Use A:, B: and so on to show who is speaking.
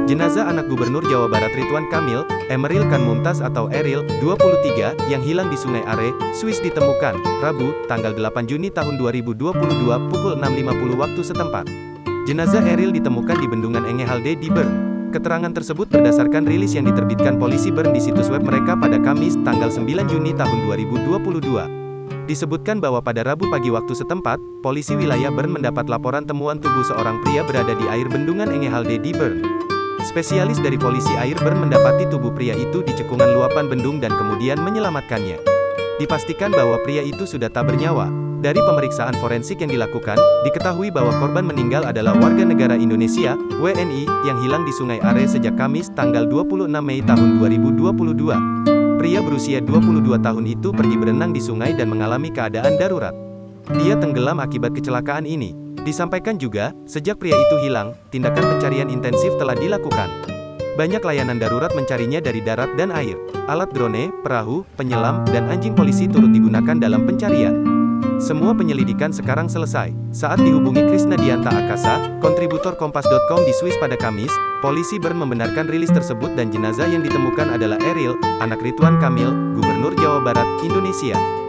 A: Jenazah anak Gubernur Jawa Barat Ridwan Kamil, Emeril Khan Mumtaz atau Eril, 23, yang hilang di Sungai Are, Swiss ditemukan, Rabu, tanggal 8 Juni tahun 2022 pukul 6.50 waktu setempat. Jenazah Eril ditemukan di Bendungan Engehalde di Bern. Keterangan tersebut berdasarkan rilis yang diterbitkan polisi Bern di situs web mereka pada Kamis, tanggal 9 Juni tahun 2022. Disebutkan bahwa pada Rabu pagi waktu setempat, polisi wilayah Bern mendapat laporan temuan tubuh seorang pria berada di air Bendungan Engehalde di Bern. Spesialis dari polisi air Bern mendapati tubuh pria itu di cekungan luapan bendung dan kemudian menyelamatkannya. Dipastikan bahwa pria itu sudah tak bernyawa. Dari pemeriksaan forensik yang dilakukan, diketahui bahwa korban meninggal adalah warga negara Indonesia, WNI, yang hilang di Sungai Are sejak Kamis, tanggal 26 Mei tahun 2022. Pria berusia 22 tahun itu pergi berenang di sungai dan mengalami keadaan darurat. Dia tenggelam akibat kecelakaan ini. Disampaikan juga, sejak pria itu hilang, tindakan pencarian intensif telah dilakukan. Banyak layanan darurat mencarinya dari darat dan air. Alat drone, perahu, penyelam, dan anjing polisi turut digunakan dalam pencarian. Semua penyelidikan sekarang selesai. Saat dihubungi Krisnadianta Akasa, kontributor Kompas.com di Swiss pada Kamis, polisi Bern membenarkan rilis tersebut dan jenazah yang ditemukan adalah Eril, anak Ridwan Kamil, Gubernur Jawa Barat, Indonesia.